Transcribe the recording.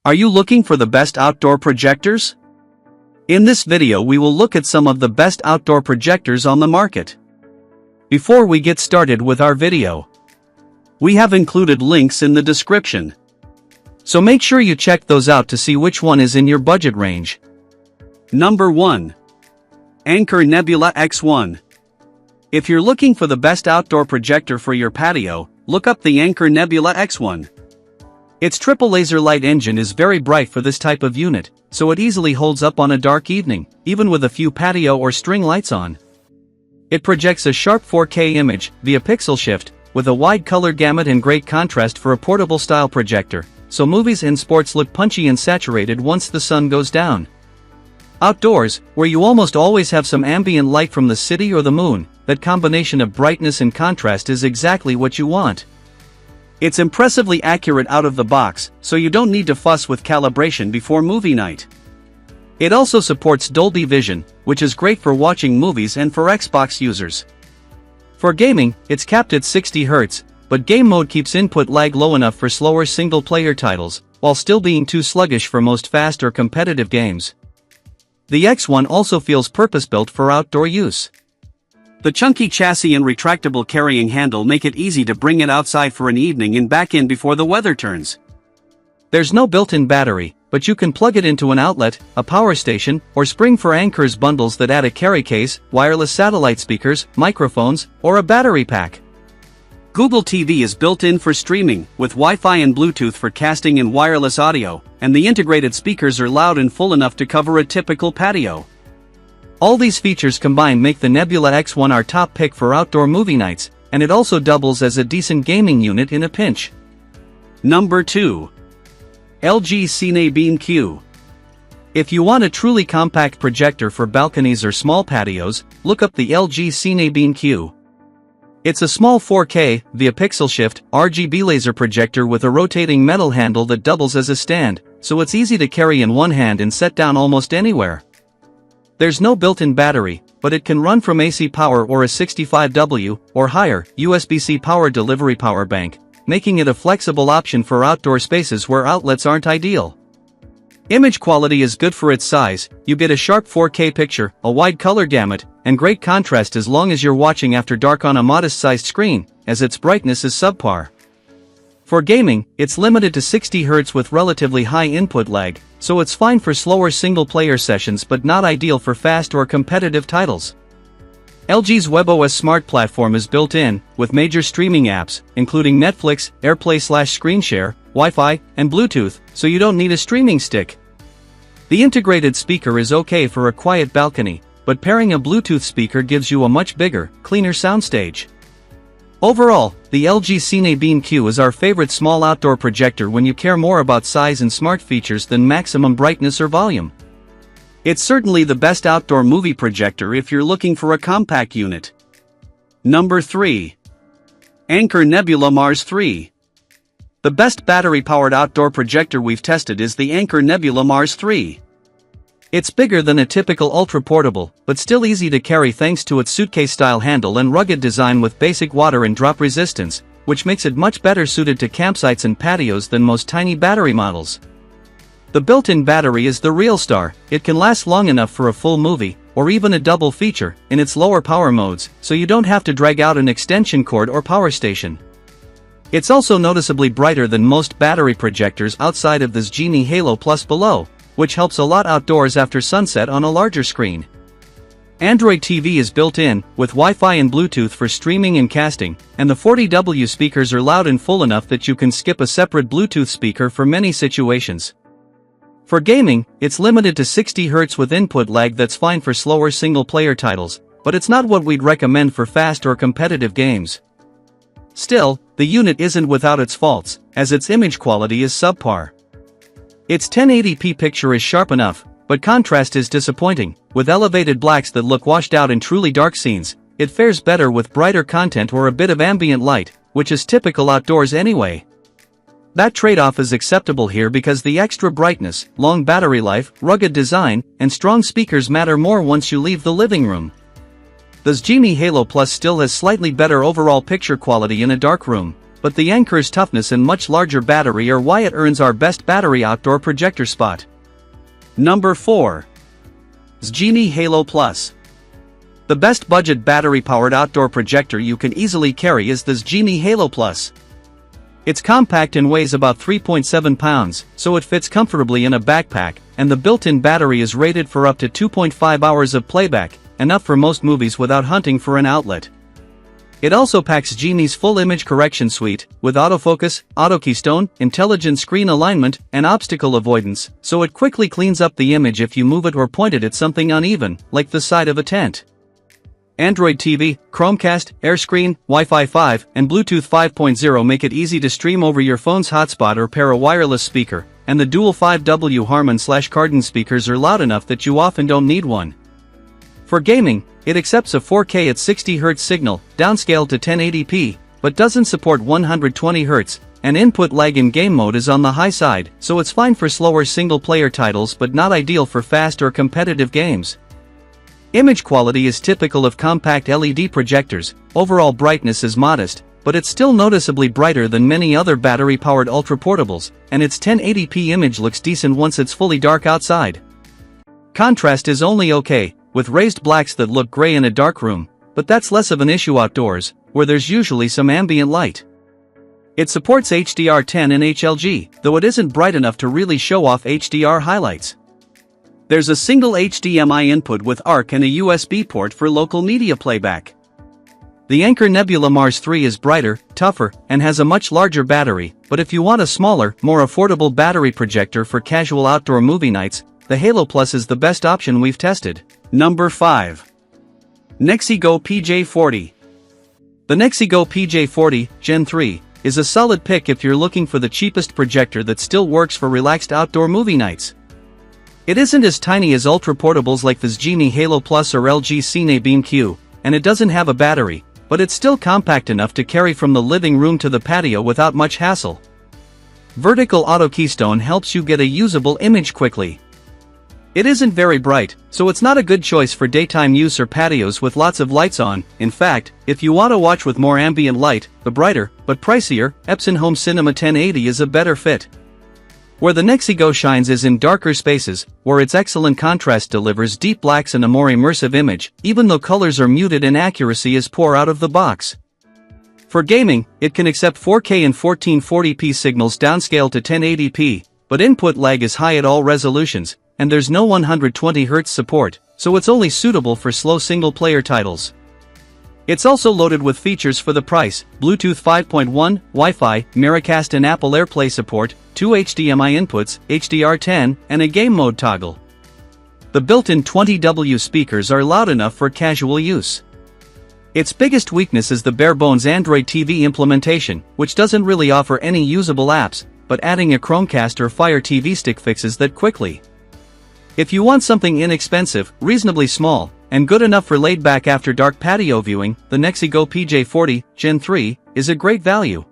Are you looking for the best outdoor projectors? In this video we will look at some of the best outdoor projectors on the market. Before we get started with our video, we have included links in the description. So make sure you check those out to see which one is in your budget range. Number 1. Anker Nebula X1. If you're looking for the best outdoor projector for your patio, look up the Anker Nebula X1. Its triple laser light engine is very bright for this type of unit, so it easily holds up on a dark evening, even with a few patio or string lights on. It projects a sharp 4K image via pixel shift, with a wide color gamut and great contrast for a portable style projector, so movies and sports look punchy and saturated once the sun goes down. Outdoors, where you almost always have some ambient light from the city or the moon, that combination of brightness and contrast is exactly what you want. It's impressively accurate out of the box, so you don't need to fuss with calibration before movie night. It also supports Dolby Vision, which is great for watching movies and for Xbox users. For gaming, it's capped at 60 Hz, but game mode keeps input lag low enough for slower single-player titles, while still being too sluggish for most fast or competitive games. The X1 also feels purpose-built for outdoor use. The chunky chassis and retractable carrying handle make it easy to bring it outside for an evening and back in before the weather turns. There's no built-in battery, but you can plug it into an outlet, a power station, or spring for Anker's bundles that add a carry case, wireless satellite speakers, microphones, or a battery pack. Google TV is built in for streaming, with Wi-Fi and Bluetooth for casting and wireless audio, and the integrated speakers are loud and full enough to cover a typical patio. All these features combined make the Nebula X1 our top pick for outdoor movie nights, and it also doubles as a decent gaming unit in a pinch. Number 2. LG CineBeam Q. If you want a truly compact projector for balconies or small patios, look up the LG CineBeam Q. It's a small 4K, via pixel shift, RGB laser projector with a rotating metal handle that doubles as a stand, so it's easy to carry in one hand and set down almost anywhere. There's no built-in battery, but it can run from AC power or a 65W, or higher, USB-C power delivery power bank, making it a flexible option for outdoor spaces where outlets aren't ideal. Image quality is good for its size, you get a sharp 4K picture, a wide color gamut, and great contrast as long as you're watching after dark on a modest-sized screen, as its brightness is subpar. For gaming, it's limited to 60 Hz with relatively high input lag, so it's fine for slower single-player sessions but not ideal for fast or competitive titles. LG's WebOS Smart Platform is built in, with major streaming apps, including Netflix, AirPlay/ScreenShare, Wi-Fi, and Bluetooth, so you don't need a streaming stick. The integrated speaker is okay for a quiet balcony, but pairing a Bluetooth speaker gives you a much bigger, cleaner soundstage. Overall, the LG CineBeam Q is our favorite small outdoor projector when you care more about size and smart features than maximum brightness or volume. It's certainly the best outdoor movie projector if you're looking for a compact unit. Number 3. Anker Nebula Mars 3. The best battery-powered outdoor projector we've tested is the Anker Nebula Mars 3. It's bigger than a typical ultra-portable, but still easy to carry thanks to its suitcase-style handle and rugged design with basic water and drop resistance, which makes it much better suited to campsites and patios than most tiny battery models. The built-in battery is the real star. It can last long enough for a full movie, or even a double feature, in its lower power modes, so you don't have to drag out an extension cord or power station. It's also noticeably brighter than most battery projectors outside of this XGIMI Halo Plus below, which helps a lot outdoors after sunset on a larger screen. Android TV is built in, with Wi-Fi and Bluetooth for streaming and casting, and the 40W speakers are loud and full enough that you can skip a separate Bluetooth speaker for many situations. For gaming, it's limited to 60 Hz with input lag that's fine for slower single-player titles, but it's not what we'd recommend for fast or competitive games. Still, the unit isn't without its faults, as its image quality is subpar. Its 1080p picture is sharp enough, but contrast is disappointing. With elevated blacks that look washed out in truly dark scenes, it fares better with brighter content or a bit of ambient light, which is typical outdoors anyway. That trade-off is acceptable here because the extra brightness, long battery life, rugged design, and strong speakers matter more once you leave the living room. The XGIMI Halo Plus still has slightly better overall picture quality in a dark room, but the Anker's toughness and much larger battery are why it earns our best battery outdoor projector spot. Number 4. XGIMI Halo Plus. The best budget battery-powered outdoor projector you can easily carry is the XGIMI Halo Plus. It's compact and weighs about 3.7 pounds, so it fits comfortably in a backpack, and the built-in battery is rated for up to 2.5 hours of playback, enough for most movies without hunting for an outlet. It also packs XGIMI's full image correction suite, with autofocus, auto keystone, intelligent screen alignment, and obstacle avoidance, so it quickly cleans up the image if you move it or point it at something uneven, like the side of a tent. Android TV, Chromecast, AirScreen, Wi-Fi 5, and Bluetooth 5.0 make it easy to stream over your phone's hotspot or pair a wireless speaker, and the dual 5W Harman/Kardon speakers are loud enough that you often don't need one. For gaming, it accepts a 4K at 60Hz signal, downscaled to 1080p, but doesn't support 120Hz, and input lag in game mode is on the high side, so it's fine for slower single-player titles but not ideal for fast or competitive games. Image quality is typical of compact LED projectors, overall brightness is modest, but it's still noticeably brighter than many other battery-powered ultra-portables, and its 1080p image looks decent once it's fully dark outside. Contrast is only okay, with raised blacks that look gray in a dark room, but that's less of an issue outdoors, where there's usually some ambient light. It supports HDR10 and HLG, though it isn't bright enough to really show off HDR highlights. There's a single HDMI input with ARC and a USB port for local media playback. The Anker Nebula Mars 3 is brighter, tougher, and has a much larger battery, but if you want a smaller, more affordable battery projector for casual outdoor movie nights, the Halo Plus is the best option we've tested. Number 5. NexiGo PJ40. The NexiGo PJ40, Gen 3, is a solid pick if you're looking for the cheapest projector that still works for relaxed outdoor movie nights. It isn't as tiny as ultra-portables like the XGIMI Halo Plus or LG CineBeam Q, and it doesn't have a battery, but it's still compact enough to carry from the living room to the patio without much hassle. Vertical auto keystone helps you get a usable image quickly. It isn't very bright, so it's not a good choice for daytime use or patios with lots of lights on. In fact, if you want to watch with more ambient light, the brighter, but pricier, Epson Home Cinema 1080 is a better fit. Where the NexiGo shines is in darker spaces, where its excellent contrast delivers deep blacks and a more immersive image, even though colors are muted and accuracy is poor out of the box. For gaming, it can accept 4K and 1440p signals downscaled to 1080p, but input lag is high at all resolutions, and there's no 120Hz support, so it's only suitable for slow single-player titles. It's also loaded with features for the price: Bluetooth 5.1, Wi-Fi, Miracast and Apple AirPlay support, 2 HDMI inputs, HDR10, and a game mode toggle. The built-in 20W speakers are loud enough for casual use. Its biggest weakness is the bare-bones Android TV implementation, which doesn't really offer any usable apps, but adding a Chromecast or Fire TV stick fixes that quickly. If you want something inexpensive, reasonably small, and good enough for laid-back after-dark patio viewing, the NexiGo PJ40, Gen 3, is a great value.